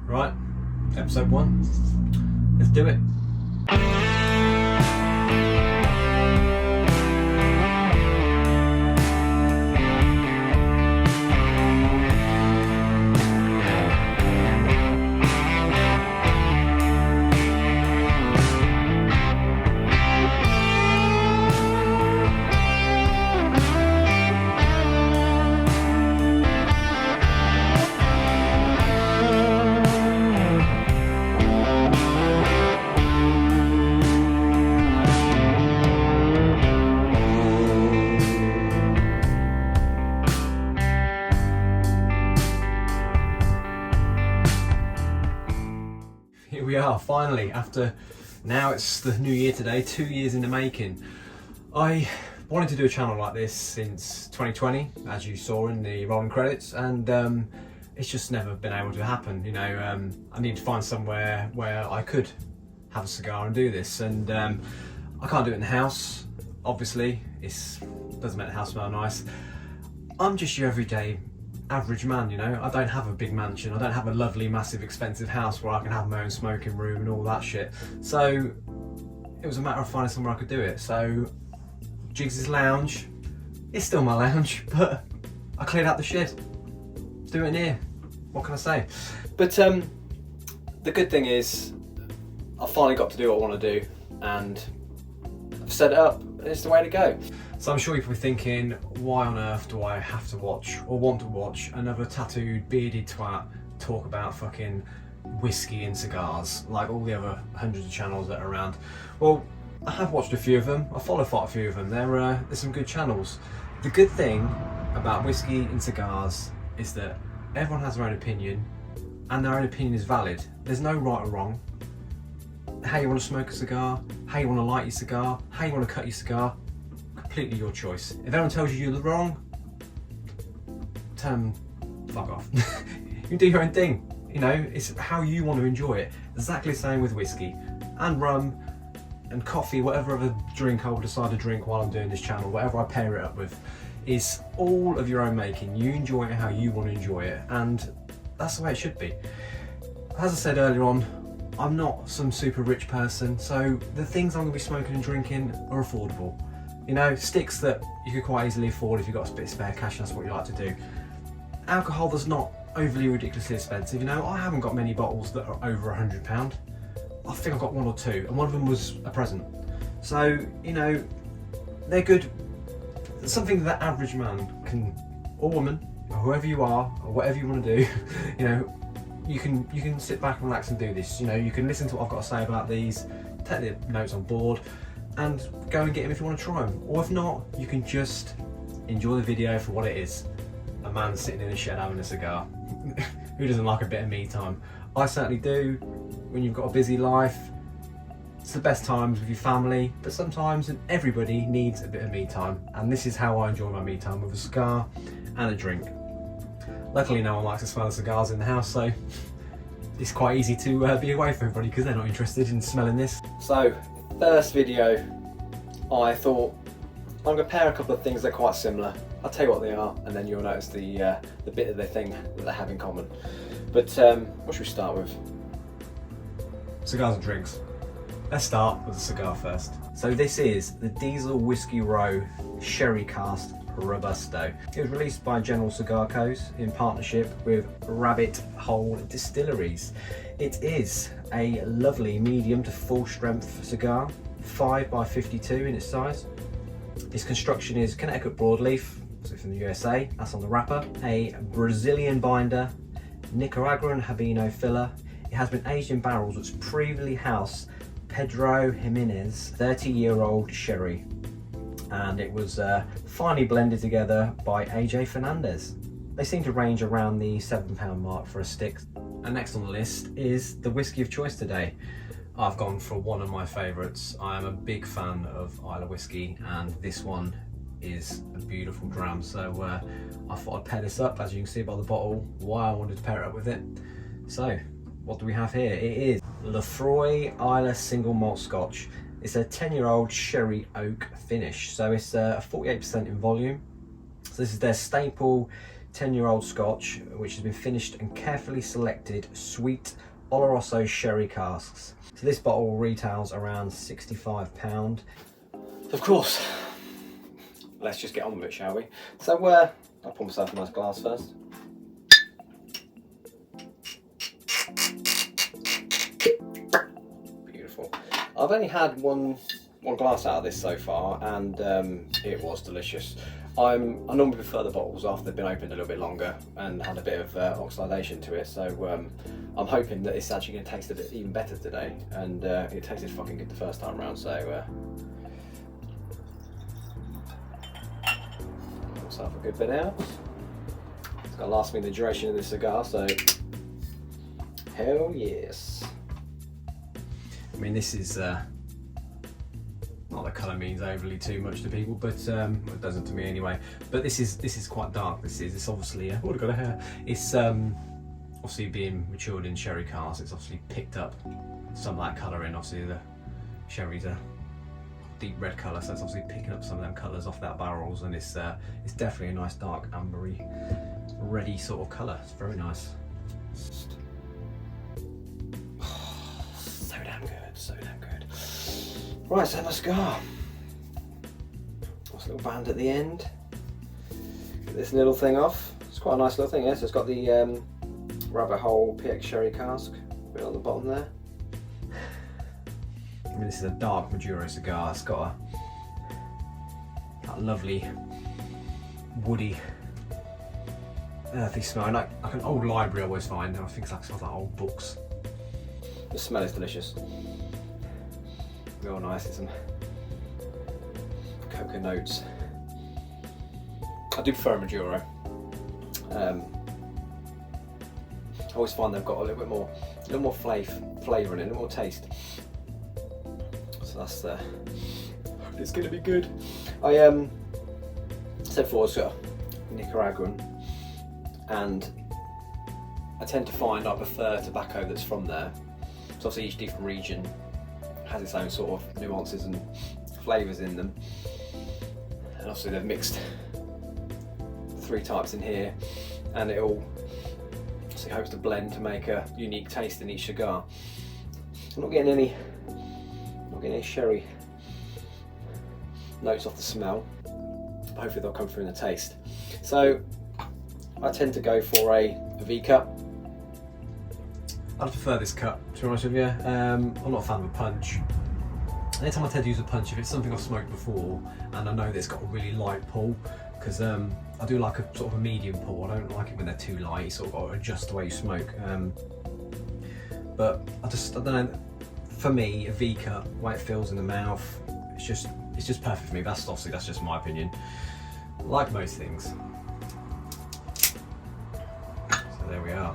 Right, episode 1. Let's do it. Here we are, finally, after, now it's the new year today, 2 years in the making. I wanted to do a channel like this since 2020, as you saw in the rolling credits, and it's just never been able to happen. You know, I need to find somewhere where I could have a cigar and do this, and I can't do it in the house, obviously. It doesn't make the house smell nice. I'm just your everyday average man, you know. I don't have a big mansion, I don't have a lovely, massive, expensive house where I can have my own smoking room and all that shit. So it was a matter of finding somewhere I could do it. So Jiggs' lounge, it's still my lounge, but I cleared out the shed. Do it in here, what can I say? But the good thing is I finally got to do what I want to do, and I've set it up, and it's the way to go. So I'm sure you're probably thinking, why on earth do I have to watch, or want to watch, another tattooed, bearded twat talk about fucking whiskey and cigars, like all the other hundreds of channels that are around? Well, I have watched a few of them, I follow quite a few of them, there's some good channels. The good thing about whiskey and cigars is that everyone has their own opinion, and their own opinion is valid. There's no right or wrong. How you want to smoke a cigar, how you want to light your cigar, how you want to cut your cigar, completely your choice. If anyone tells you you're wrong, tell them fuck off. You do your own thing, you know, it's how you want to enjoy it. Exactly the same with whiskey and rum and coffee, whatever other drink I will decide to drink while I'm doing this channel, whatever I pair it up with, is all of your own making. You enjoy it how you want to enjoy it, and that's the way it should be. As I said earlier on, I'm not some super rich person, so the things I'm going to be smoking and drinking are affordable. You know, sticks that you could quite easily afford if you've got a bit of spare cash and that's what you like to do. Alcohol that's not overly ridiculously expensive. You know, I haven't got many bottles that are over £100. I think I've got 1 or 2, and one of them was a present. So, you know, they're good. Something that average man can, or woman, or whoever you are, or whatever you want to do, you know, you can sit back and relax and do this. You know, you can listen to what I've got to say about these, take the notes on board, and go and get them if you want to try them. Or if not, you can just enjoy the video for what it is. A man sitting in a shed having a cigar. Who doesn't like a bit of me time? I certainly do. When you've got a busy life, it's the best times with your family, but sometimes everybody needs a bit of me time, and this is how I enjoy my me time, with a cigar and a drink. Luckily no one likes to smell the cigars in the house, so it's quite easy to be away from everybody because they're not interested in smelling this. So, first video, I thought I'm going to pair a couple of things that are quite similar. I'll tell you what they are, and then you'll notice the bit of the thing that they have in common. But what should we start with? Cigars and drinks. Let's start with the cigar first. So this is the Diesel Whiskey Row Sherry Cask Robusto. It was released by General Cigar Co. in partnership with Rabbit Hole Distilleries. It is a lovely medium to full strength cigar, 5x52 in its size. Its construction is Connecticut broadleaf, so from the USA, that's on the wrapper, a Brazilian binder, Nicaraguan Habano filler. It has been aged in barrels which previously housed Pedro Jimenez 30-year-old sherry, and it was finely blended together by AJ Fernandez. They seem to range around the £7 mark for a stick. And next on the list is the whiskey of choice today. I've gone for one of my favourites. I am a big fan of Islay whiskey, and this one is a beautiful dram, so I thought I'd pair this up, as you can see by the bottle, why I wanted to pair it up with it. So what do we have here? It is Laphroaig Islay single malt scotch. It's a 10-year-old sherry oak finish, so it's 48% in volume. So this is their staple 10-year-old Scotch, which has been finished and carefully selected sweet Oloroso sherry casks. So this bottle retails around £65. Of course, let's just get on with it, shall we? So I'll pour myself a nice glass first. Beautiful. I've only had one glass out of this so far, and it was delicious. I normally prefer the bottles after they've been opened a little bit longer and had a bit of oxidation to it, so I'm hoping that it's actually going to taste a bit even better today, and it tasted fucking good the first time around, so give myself a good bit out. It's going to last me the duration of this cigar, so hell yes. I mean, this is not that colour means overly too much to people, but it doesn't to me anyway. But this is quite dark. It's obviously oh, I've got a hair. It's obviously being matured in sherry casks. It's obviously picked up some of that colour in. Obviously the sherry's a deep red colour, so it's obviously picking up some of them colours off that barrels, and it's definitely a nice dark ambery, reddy sort of colour. It's very nice. So damn good, so damn good. Right, so my cigar. Nice little band at the end. Get this little thing off. It's quite a nice little thing, yeah? So it's got the rabbit hole PX sherry cask bit on the bottom there. I mean, this is a dark Maduro cigar. It's got that lovely woody, earthy smell. Like an old library I always find. I think it's like sort of like old books. The smell is delicious. Real nice. It's some cocoa notes. I do prefer a Maduro. I always find they've got a little more flavour in it, a little more taste. So that's it's going to be good. I said before, it's Nicaraguan, and I tend to find I prefer tobacco that's from there. So obviously each different region has its own sort of nuances and flavours in them, and obviously they've mixed 3 types in here, and it all obviously hopes to blend to make a unique taste in each cigar. I'm not getting any sherry notes off the smell, but hopefully they'll come through in the taste. So I tend to go for a V cut. I prefer this cut, to be honest with you. I'm not a fan of a punch. Anytime I tend to use a punch, if it's something I've smoked before and I know that it's got a really light pull, because I do like a sort of a medium pull. I don't like it when they're too light. You sort of got to adjust the way you smoke. But I don't know. For me, a V cut, the way it feels in the mouth, it's just perfect for me. That's just my opinion. Like most things. So there we are.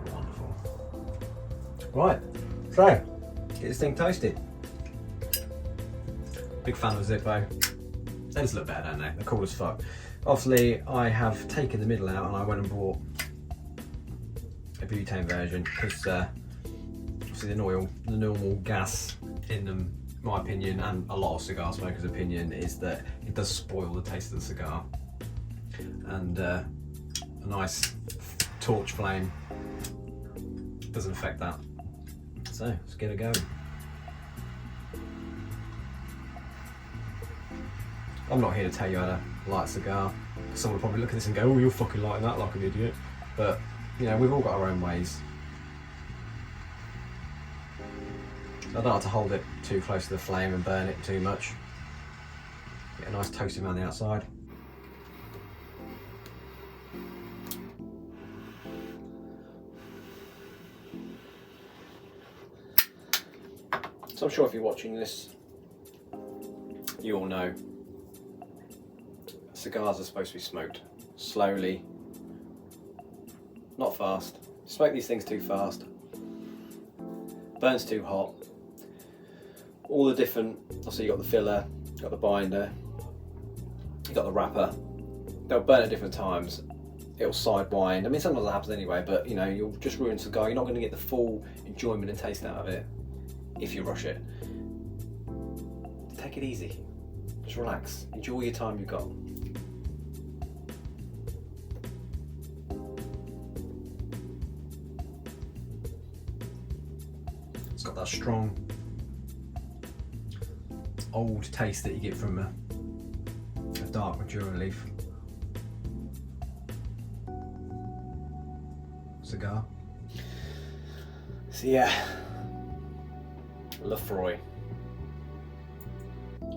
Wonderful. Right, so get this thing toasted. Big fan of Zippo. They just look better, don't they? They're cool as fuck. Obviously, I have taken the middle out and I went and bought a butane version because obviously the normal gas in them, my opinion, and a lot of cigar smokers' opinion, is that it does spoil the taste of the cigar. And a nice torch flame doesn't affect that. So let's get it going. I'm not here to tell you how to light a cigar. Someone will probably look at this and go, "Oh, you're fucking lighting that like an idiot." But you know, we've all got our own ways. I don't like to hold it too close to the flame and burn it too much. Get a nice toasting around the outside. So I'm sure if you're watching this, you all know cigars are supposed to be smoked slowly, not fast. Smoke these things too fast, burns too hot. All the different, obviously you got the filler, you got the binder, you got the wrapper. They'll burn at different times. It'll sidewind. I mean, sometimes that happens anyway, but you know, you'll just ruin the cigar. You're not going to get the full enjoyment and taste out of it if you rush it. Take it easy. Just relax. Enjoy your time you've got. It's got that strong old taste that you get from a dark Maduro leaf cigar. So yeah, Laphroaig,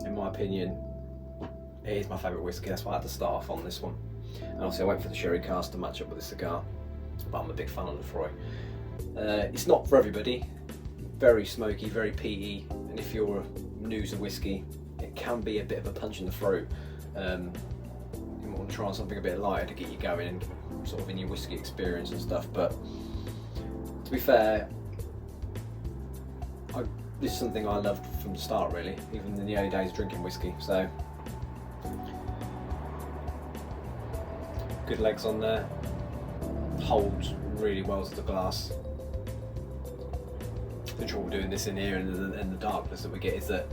in my opinion, it is my favourite whiskey. That's why I had to start off on this one. And obviously I went for the sherry cask to match up with the cigar, but I'm a big fan of Laphroaig. It's not for everybody. Very smoky, very peaty, and if you're new to whiskey, it can be a bit of a punch in the throat. You want to try on something a bit lighter to get you going and sort of in your whiskey experience and stuff. But to be fair, this is something I loved from the start, really, even in the early days of drinking whiskey. So good legs on there, holds really well to the glass. The trouble doing this in here and the darkness that we get is that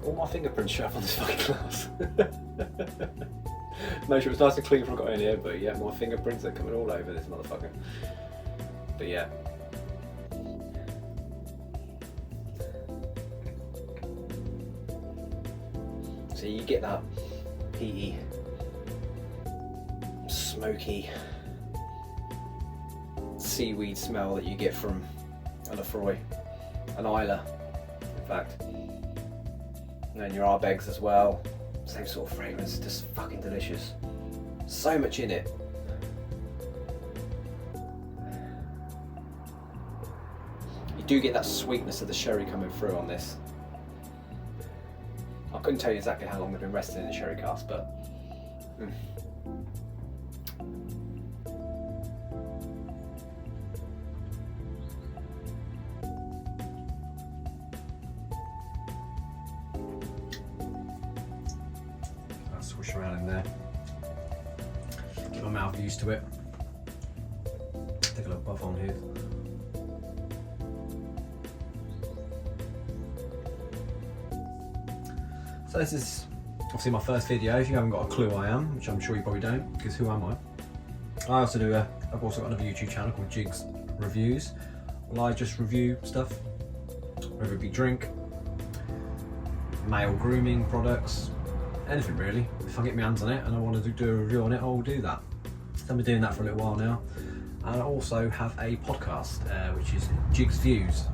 all my fingerprints show up on this fucking glass. Make sure it's nice and clean before I got in here, but yeah, my fingerprints are coming all over this motherfucker. But yeah. So you get that peaty, smoky seaweed smell that you get from a Laphroaig, an Isla, in fact. And then your Arbegs as well, same sort of fragrance, just fucking delicious. So much in it. You do get that sweetness of the sherry coming through on this. I couldn't tell you exactly how long they've been resting in the sherry cask, but swish around in there, get my mouth used to it. Take a little puff on here. So this is obviously my first video. If you haven't got a clue who I am, which I'm sure you probably don't, because who am I? I've also got another YouTube channel called Jiggs Reviews. Well, I just review stuff, whether it be drink, male grooming products, anything really. If I get my hands on it and I want to do a review on it, I'll do that. I've been doing that for a little while now. And I also have a podcast, which is Jiggs Views.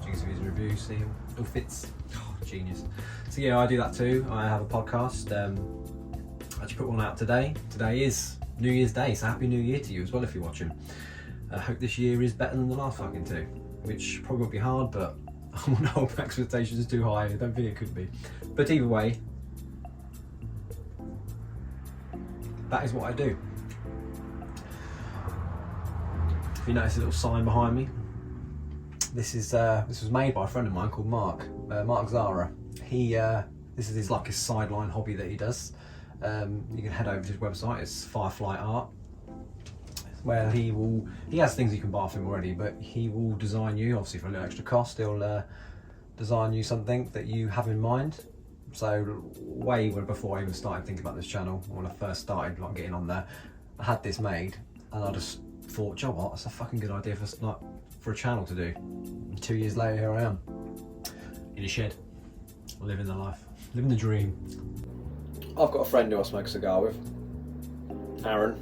Jiggs Views and Reviews, see, it all fits. Oh, genius. So yeah, I do that too. I have a podcast. I actually put one out today. Today is New Year's Day, so Happy New Year to you as well if you're watching. I hope this year is better than the last fucking two, which probably won't be hard, but I won't hold my expectations too high. I don't think it could be. But either way, that is what I do. If you notice a little sign behind me, this was made by a friend of mine called Mark Zara. This is his sideline hobby that he does. You can head over to his website. It's Firefly Art, where he has things you can buy from him already, but he will design you, obviously for a little extra cost. He'll design you something that you have in mind. So before I even started thinking about this channel, when I first started getting on there, I had this made, and I just thought, Joe, what? That's a fucking good idea for a channel to do. And 2 years later, here I am in a shed, living the life, living the dream. I've got a friend who I smoke a cigar with, Aaron.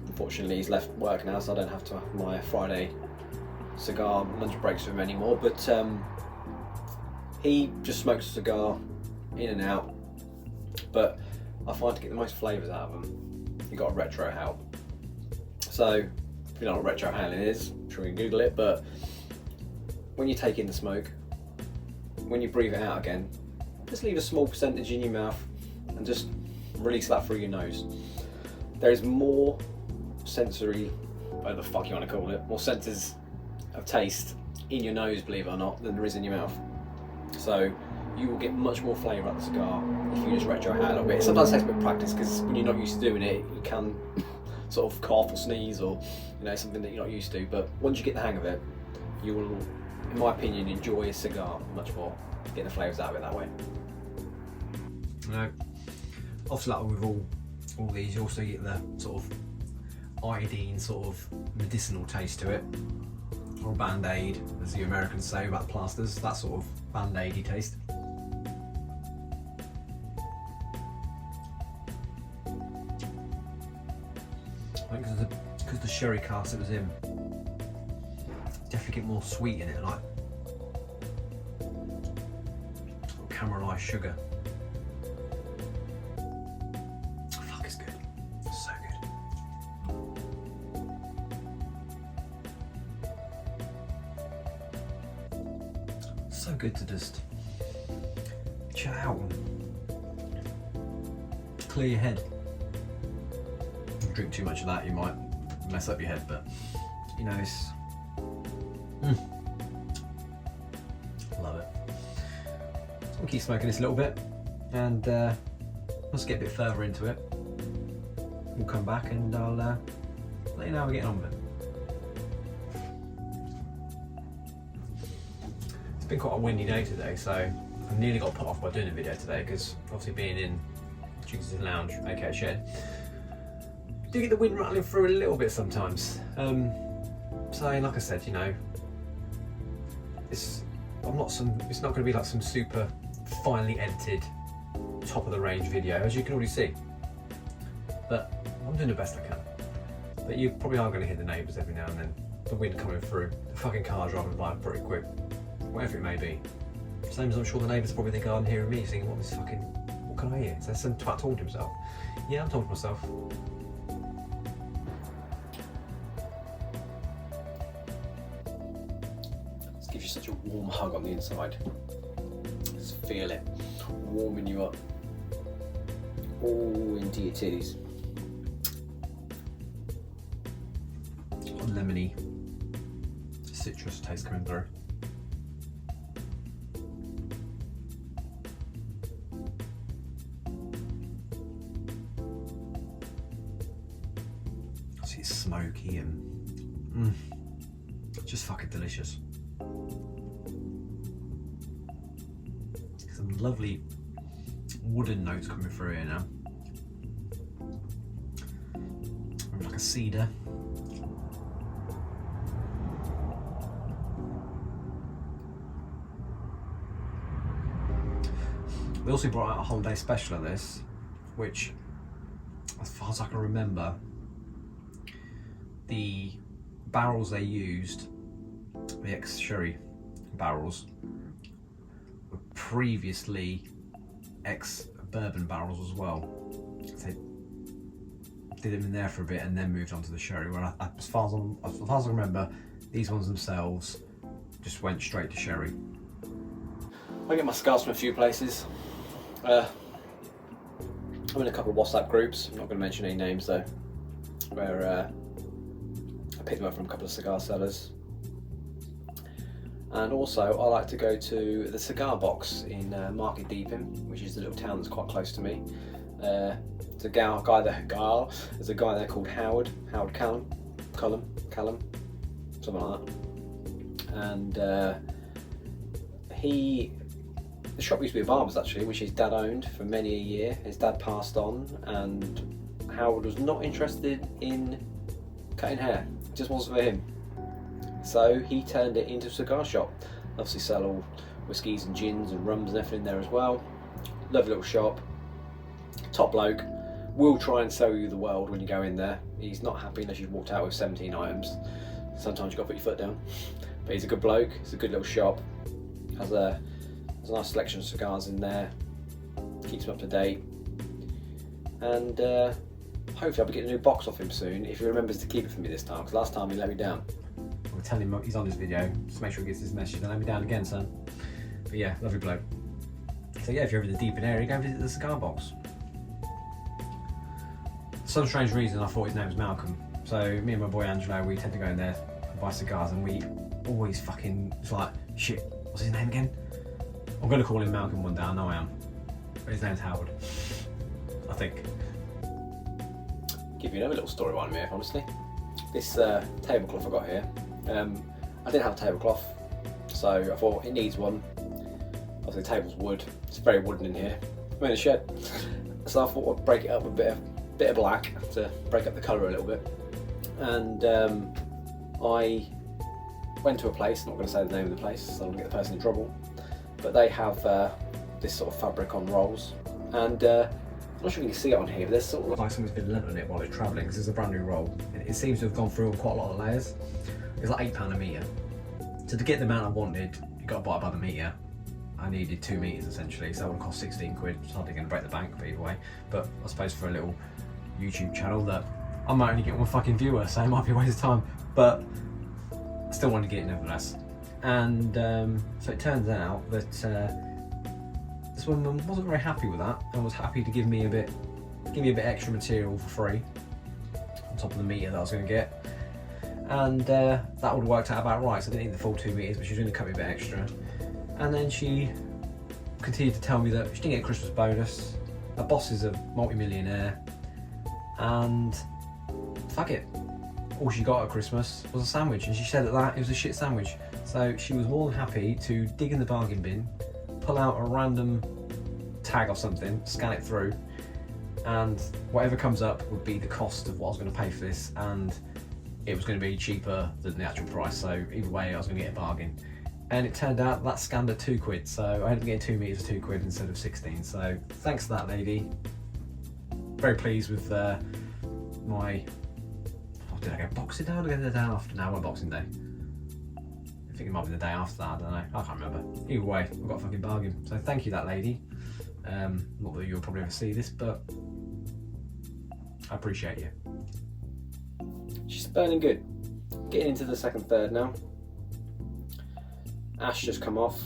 Unfortunately, he's left work now, so I don't have to have my Friday cigar lunch breaks with him anymore. But he just smokes a cigar in and out. But I find to get the most flavours out of them, you got a retro hail. So if you know what retro hailing is, I'm sure you can Google it. But when you take in the smoke, when you breathe it out again, just leave a small percentage in your mouth and just release that through your nose. There is more sensory, whatever the fuck you want to call it, more senses of taste in your nose, believe it or not, than there is in your mouth. So you will get much more flavour out of the cigar if you just retro hail a little bit. It sometimes takes a bit of practice, because when you're not used to doing it, you can sort of cough or sneeze, or something that you're not used to. But once you get the hang of it, you will, in my opinion, enjoy a cigar much more, get the flavours out of it that way. Obviously, like with all these, you also get the sort of iodine, sort of medicinal taste to it. or Band-Aid, as the Americans say about plasters, that sort of Band-Aidy taste. I think because the sherry cask it was in, definitely get more sweet in it, like caramelised sugar. Fuck, it's good. It's so good. So good to just chill out and clear your head. If you drink too much of that, you might mess up your head, but you know, it's love it. So I'll keep smoking this a little bit, and let's get a bit further into it. We'll come back and I'll let you know how we're getting on with it. It's been quite a windy day today, so I nearly got put off by doing a video today, because obviously being in Jiggs' lounge, aka shed, do get the wind rattling through a little bit sometimes. So like I said, you know, it's not going to be like some super finely edited top of the range video, as you can already see, but I'm doing the best I can. But you probably are going to hear the neighbours every now and then, the wind coming through, the fucking cars driving by pretty quick, whatever it may be. Same as I'm sure the neighbours probably think I'm hearing me singing, what can I hear? Is there some twat talking to himself? Yeah, I'm talking to myself. Gives you such a warm hug on the inside. Just feel it warming you up all into your titties. Lemony citrus taste coming through. See, it's smoky and just fucking delicious. Some lovely wooden notes coming through here now. Like a cedar. They also brought out a holiday special of this, which, as far as I can remember, the barrels they used, the ex-sherry barrels, were previously ex-bourbon barrels as well. So they did them in there for a bit and then moved on to the sherry, where as far as I remember, these ones themselves just went straight to sherry. I get my cigars from a few places. I'm in a couple of WhatsApp groups, I'm not going to mention any names though, where I pick them up from a couple of cigar sellers. And also I like to go to the Cigar Box in Market Deeping, which is the little town that's quite close to me. There's a guy there called Howard Callum, something like that. And the shop used to be a barber's actually, which his dad owned for many a year. His dad passed on, and Howard was not interested in cutting hair. It just wasn't for him. So he turned it into a cigar shop. Obviously sell all whiskies and gins and rums and everything there as well. Lovely little shop. Top bloke. Will try and sell you the world when you go in there. He's not happy unless you've walked out with 17 items. Sometimes you've got to put your foot down. But he's a good bloke. It's a good little shop. Has a nice selection of cigars in there. Keeps them up to date. And hopefully I'll be getting a new box off him soon, if he remembers to keep it for me this time, because last time he let me down. I'll tell him he's on this video, just make sure he gets his message, don't let me down again, son. But yeah, lovely bloke. So yeah, if you're over the Deeping area, go visit the Cigar Box. For some strange reason I thought his name was Malcolm. So me and my boy Angelo, we tend to go in there and buy cigars, and we always fucking, it's like, shit, what's his name again? I'm going to call him Malcolm one day, I know I am. But his name's Howard, I think. Give you another little story behind me, honestly. This tablecloth I got here, I didn't have a tablecloth, so I thought it needs one. Obviously the table's wood, it's very wooden in here. I'm in a shed, so I thought I'd break it up with a bit of black to break up the colour a little bit. And I went to a place, not going to say the name of the place, so I don't get the person in trouble, but they have this sort of fabric on rolls, and I'm not sure you can see it on here, but there's sort of like something's been lent on it while it's travelling, because it's a brand new roll. It seems to have gone through quite a lot of layers. It's like £8 a metre. So to get the amount I wanted, you got to buy it by the metre. I needed 2 meters essentially, so that would have cost 16 quid. It's hardly going to break the bank, but either way. But I suppose for a little YouTube channel that I might only get one fucking viewer, so it might be a waste of time, but I still wanted to get it nevertheless. And so it turns out that this woman wasn't very happy with that and was happy to give me a bit extra material for free on top of the meter that I was going to get. And that would have worked out about right, so I didn't need the full 2 meters, but she was going to cut me a bit extra. And then she continued to tell me that she didn't get a Christmas bonus, her boss is a multi-millionaire, and fuck it, all she got at Christmas was a sandwich, and she said that it was a shit sandwich. So she was more than happy to dig in the bargain bin, pull out a random tag or something, scan it through, and whatever comes up would be the cost of what I was going to pay for this, and it was going to be cheaper than the actual price, so either way I was going to get a bargain. And it turned out that scanned at 2 quid, so I ended up getting 2 meters for 2 quid instead of 16. So thanks to that lady. Very pleased with my. Oh, did I go Boxing Day or did I go the day after? No, I went Boxing Day. I think it might be the day after that. I don't know. I can't remember. Either way, I got a fucking bargain. So thank you, that lady. Not that you'll probably ever see this, but I appreciate you. She's burning good. Getting into the second third now. Ash just come off.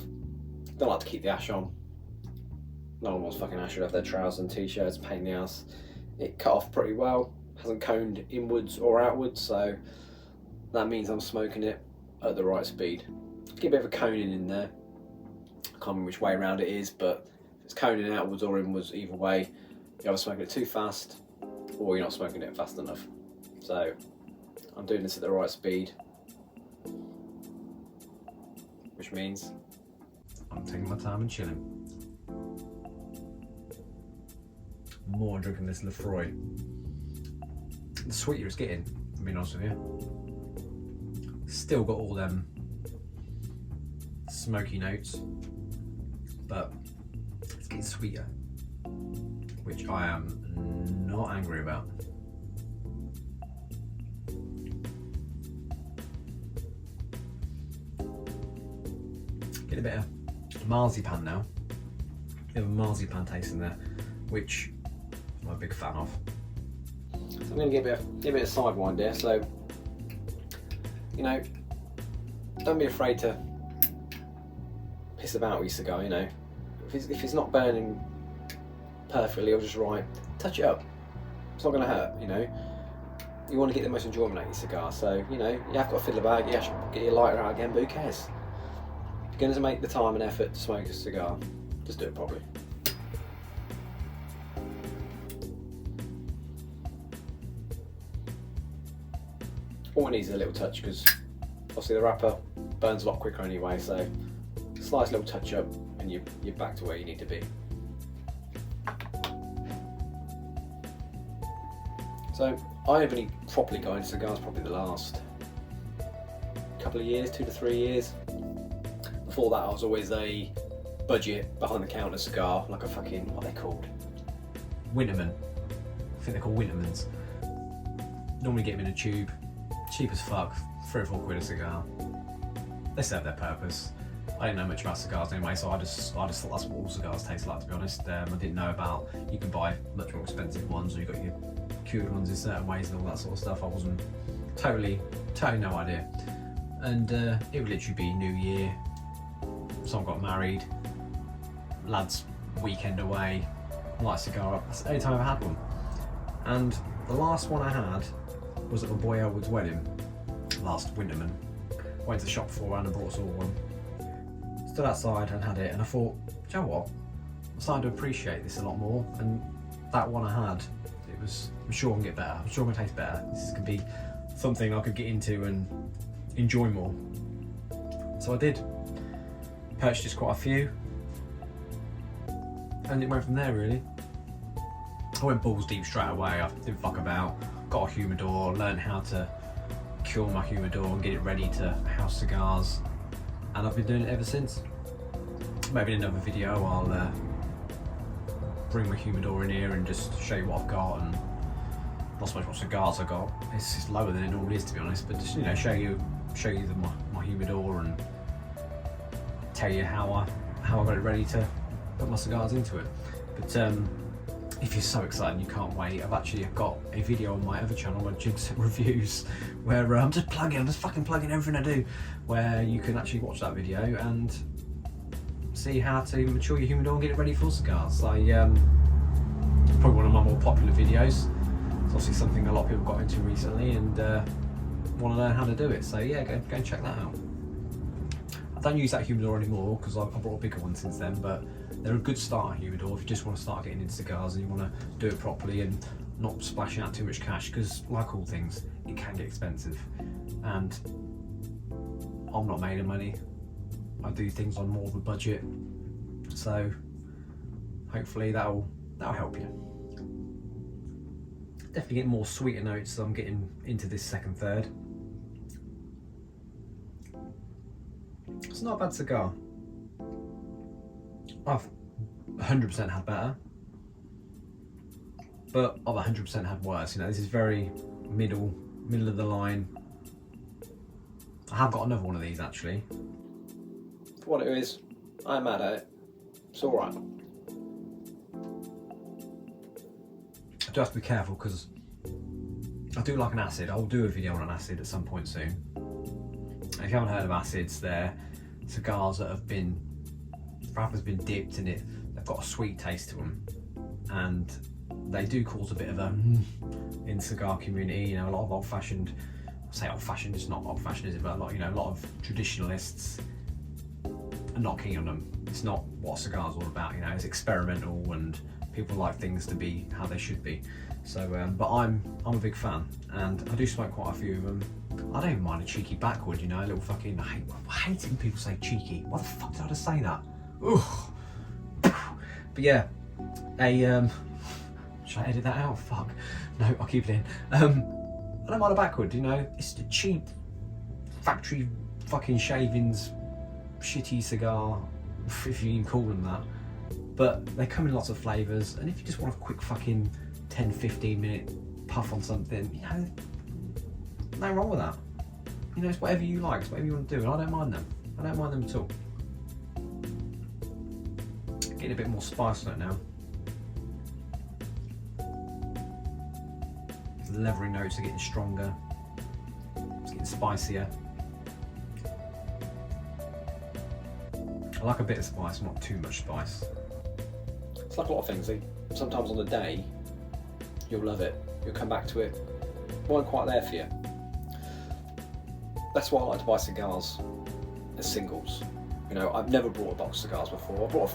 Don't like to keep the ash on. No one wants fucking ash. Should have their trousers and t-shirts, pain in the ass. It cut off pretty well. Hasn't coned inwards or outwards, so that means I'm smoking it at the right speed. Get a bit of a coning in there. I can't remember which way around it is, but if it's coning outwards or inwards, either way, you're either smoking it too fast or you're not smoking it fast enough. So I'm doing this at the right speed, which means I'm taking my time and chilling. More drinking this Laphroaig. The sweeter it's getting, to be honest with you. Still got all them smoky notes, but it's getting sweeter, which I am not angry about. Get a bit of marzipan now. A bit of a marzipan taste in there, which I'm a big fan of. So I'm going to get a bit of sidewind there. So, you know, don't be afraid to piss about with your cigar. You know, if it's not burning perfectly or just right, touch it up. It's not going to hurt. You know, you want to get the most enjoyment out of your cigar. So, you know, you have got to fiddle about. You have to get your lighter out again, but who cares? If you're going to make the time and effort to smoke a cigar, just do it properly. All it needs is a little touch, because obviously the wrapper burns a lot quicker anyway, so slight little touch up and you're back to where you need to be. So I've only properly got into cigars probably the last couple of years, 2 to 3 years. Before that I was always a budget behind the counter cigar, like a fucking, what are they called? Winterman. I think they're called Wintermans. Normally get them in a tube. Cheap as fuck, 3 or 4 quid a cigar. They serve their purpose. I didn't know much about cigars anyway, so I just thought that's what all cigars taste like, to be honest. I didn't know about, you can buy much more expensive ones, or you got your cured ones in certain ways and all that sort of stuff. I wasn't totally no idea. And it would literally be New Year, someone got married, lads weekend away, light a cigar up. That's the only time I had one. And the last one I had was at my boy Elwood's wedding last Winterman. Went to the shop beforehand and bought us all one. Stood outside and had it, and I thought, do you know what? I'm starting to appreciate this a lot more, and that one I had, I'm sure I can get better. I'm sure it can taste better. This could be something I could get into and enjoy more. So I did. Purchased quite a few, and it went from there really. I went balls deep straight away. I didn't fuck about. Got a humidor, learned how to secure my humidor and get it ready to house cigars, and I've been doing it ever since. Maybe in another video I'll bring my humidor in here and just show you what I've got, and not so much what cigars I got. It's lower than it normally is, to be honest, but just, you know, show you my humidor and tell you how I got it ready to put my cigars into it. But if you're so excited and you can't wait, I've got a video on my other channel, my Jiggs reviews, where I'm just fucking plugging everything I do, where you can actually watch that video and see how to mature your humidor and get it ready for cigars. Probably one of my more popular videos. It's obviously something a lot of people got into recently and want to learn how to do it. So yeah, go and check that out. I don't use that humidor anymore because I brought a bigger one since then, but they're a good starter humidor if you just want to start getting into cigars and you want to do it properly and not splash out too much cash, because like all things, it can get expensive. And I'm not made of money. I do things on more of a budget, so hopefully that'll help you. Definitely getting more sweeter notes as I'm getting into this second third. It's not a bad cigar. I've 100% had better, but I've 100% had worse. You know, this is very middle of the line. I have got another one of these actually. For what it is, I'm mad at it. It's alright. I do have to be careful because I do like an acid. I'll do a video on an acid at some point soon. If you haven't heard of acids, they're cigars that have been, wrapper's been dipped in it. They've got a sweet taste to them, and they do cause a bit of a in the cigar community. You know, a lot of old-fashioned, I say old-fashioned, it's not old-fashioned, is it? But a lot of traditionalists are not keen on them. It's not what a cigar's all about. You know, it's experimental and people like things to be how they should be. So, but I'm a big fan, and I do smoke quite a few of them. I don't even mind a cheeky backward, you know, a little fucking. I hate it when people say cheeky. Why the fuck did I just say that? Ugh. But yeah, should I edit that out? Fuck. No, I'll keep it in. I don't mind a backward, you know. It's the cheap factory fucking shavings, shitty cigar, if you even call them that. But they come in lots of flavours, and if you just want a quick fucking 10-15 minute puff on something, you know, nothing wrong with that. You know, it's whatever you like, it's whatever you want to do, and I don't mind them. I don't mind them at all. Getting a bit more spice on it now. The leathery notes are getting stronger. It's getting spicier. I like a bit of spice, not too much spice. It's like a lot of things. Sometimes on the day, you'll love it. You'll come back to it. Weren't quite there for you. That's why I like to buy cigars as singles. You know, I've never brought a box of cigars before. I brought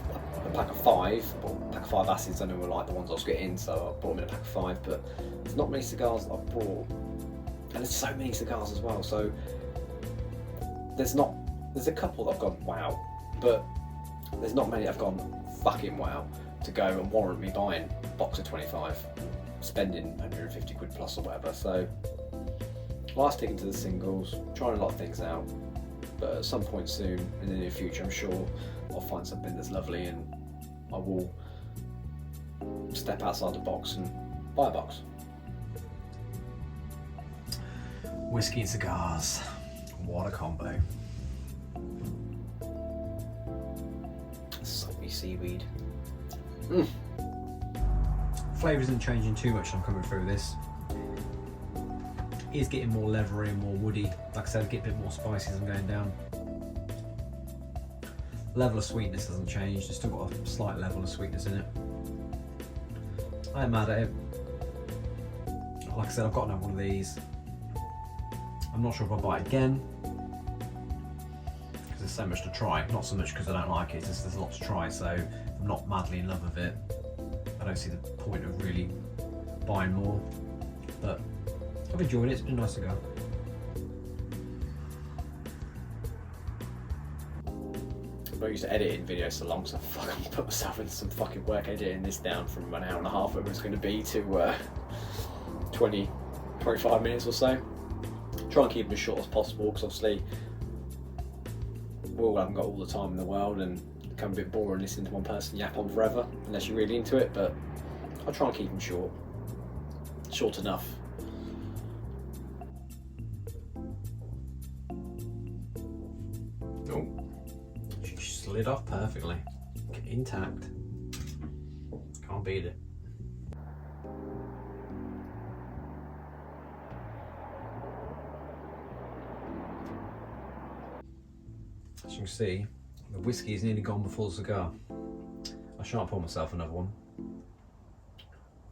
a pack of 5. I bought a pack of 5 acids. I knew were like the ones I was getting, so I brought them in a pack of 5. But there's not many cigars that I've brought, and there's so many cigars as well. So there's a couple that I've gone wow, but there's not many that I've gone fucking wow to go and warrant me buying a box of 25, spending 150 quid plus or whatever. So I like sticking to the singles, trying a lot of things out, but at some point soon in the near future, I'm sure I'll find something that's lovely and I will step outside the box and buy a box. Whiskey and cigars, what a combo. Salty seaweed. Flavour isn't changing too much. I'm coming through this. It is getting more leathery and more woody. Like I said, I get a bit more spicy as I'm going down. Level of sweetness hasn't changed. It's still got a slight level of sweetness in it. I am mad at it. Like I said, I've got another one of these. I'm not sure if I'll buy it again, because there's so much to try. Not so much because I don't like it, it's just there's a lot to try, so I'm not madly in love with it. I don't see the point of really buying more, but I've enjoyed it. It's been a nice cigar. I'm not used to editing videos so long, so I fucking put myself in some fucking work editing this down from an hour and a half, whatever it's going to be, to 20, 25 minutes or so. Try and keep them as short as possible, because obviously we all haven't got all the time in the world, and it can be a bit boring listening to one person yap on forever unless you're really into it. But I'll try and keep them short enough. Oh, she slid off perfectly, intact. Can't beat it. As you can see, the whiskey is nearly gone before the cigar. I shan't pour myself another one.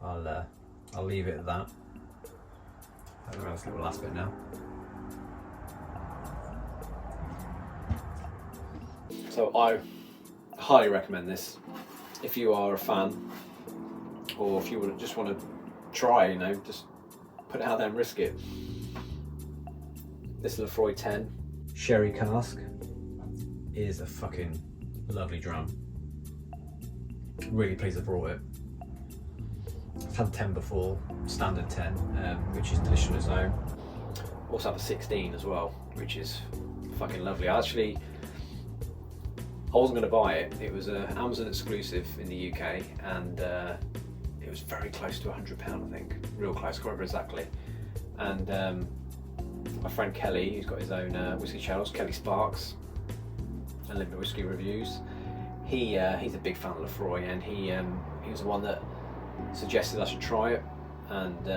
I'll leave it at that. I don't know, let's get the last bit now. So I highly recommend this if you are a fan, or if you just want to try, you know, just put it out there and risk it. This Laphroaig 10 Sherry Cask is a fucking lovely drum. Really pleased I brought it. I've had 10 before, standard 10, which is delicious on its own. Also have a 16 as well, which is fucking lovely. I wasn't going to buy it. It was an Amazon exclusive in the UK, and it was very close to £100, I think. Real close, can't remember exactly. And my friend Kelly, who's got his own whiskey channels, Kelly Sparks, Unlimited Whiskey Reviews, he's a big fan of Laphroaig, and he was the one that suggested I should try it. And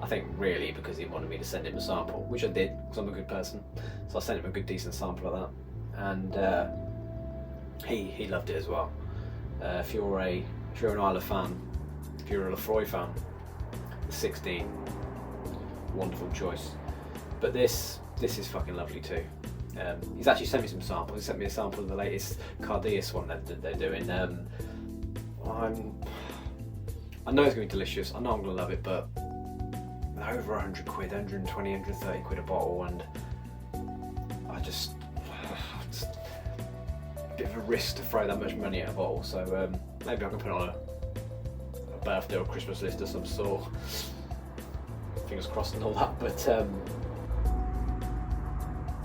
I think really because he wanted me to send him a sample, which I did because I'm a good person. So I sent him a good decent sample of that, and he loved it as well. If you're an Isla fan, if you're a Laphroaig fan, the 16, wonderful choice. But this is fucking lovely too. He's actually sent me some samples. He sent me a sample of the latest Cardias one that they're doing. I know it's going to be delicious. I know I'm going to love it, but over 100 quid, 120, 130 quid a bottle, and I just a bit of a risk to throw that much money at a bottle. So maybe I can put it on a birthday or Christmas list of some sort. Fingers crossed and all that, but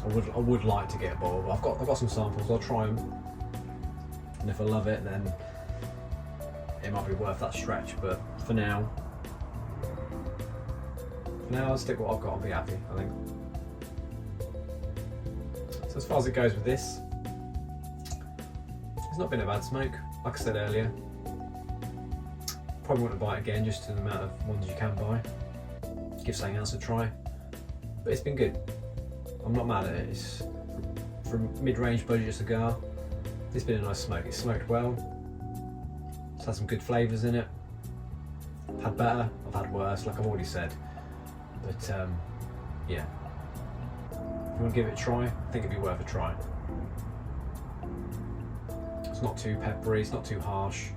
I would like to get a bottle. I've got some samples. I'll try them, and if I love it, then it might be worth that stretch. But for now, I'll stick with what I've got and be happy, I think. So as far as it goes with this, it's not been a bad smoke. Like I said earlier, probably wouldn't buy it again just to the amount of ones you can buy. Give something else a try, but it's been good. I'm not mad at it. It's for a mid-range budget cigar. It's been a nice smoke. It's smoked well. It's had some good flavours in it. I've had better, I've had worse, like I've already said. But yeah, if you want to give it a try, I think it'd be worth a try. It's not too peppery, it's not too harsh.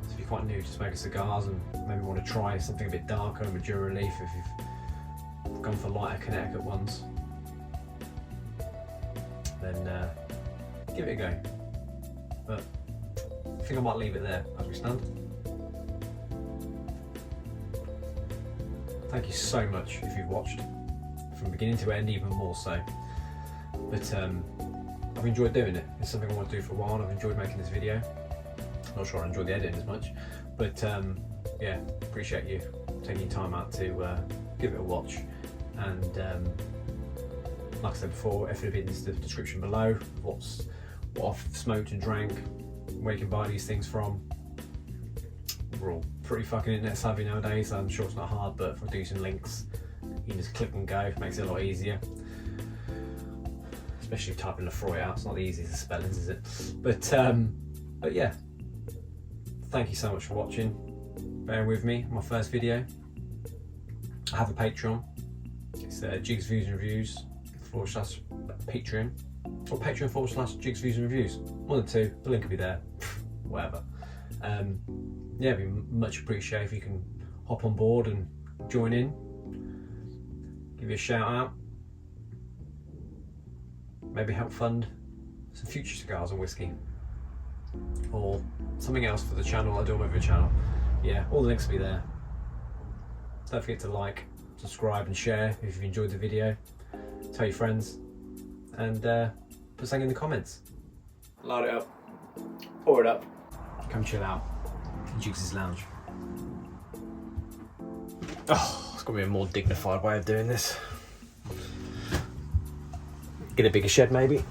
So if you're quite new to smoking cigars and maybe want to try something a bit darker, a Maduro leaf, if you've gone for lighter Connecticut ones, then give it a go. But I think I might leave it there as we stand. Thank you so much if you've watched from beginning to end, even more so. But I've enjoyed doing it. It's something I want to do for a while, and I've enjoyed making this video. Not sure I enjoyed the editing as much, but yeah, appreciate you taking your time out to give it a watch. And like I said before, everything will be in the description below. What I've smoked and drank, where you can buy these things from. We're all pretty fucking internet savvy nowadays, so I'm sure it's not hard, but if I do some links, you can just click and go. It makes it a lot easier. Especially typing Laphroaig out, it's not the easiest of spellings, is it? But yeah, thank you so much for watching. Bear with me, my first video. I have a Patreon. It's Jiggs Views and Reviews /Patreon, or Patreon /Jiggs Views and Reviews. One of the two, the link will be there, whatever. Yeah, it'd be much appreciated if you can hop on board and join in. Give you a shout out. Maybe help fund some future cigars and whiskey, or something else for the channel I do on my other channel. Yeah, all the links will be there. Don't forget to like, subscribe and share if you've enjoyed the video. tell your friends, and put something in the comments. Load it up, pour it up. Come chill out in Jiggs' lounge. Oh, it's got to be a more dignified way of doing this. Get a bigger shed maybe.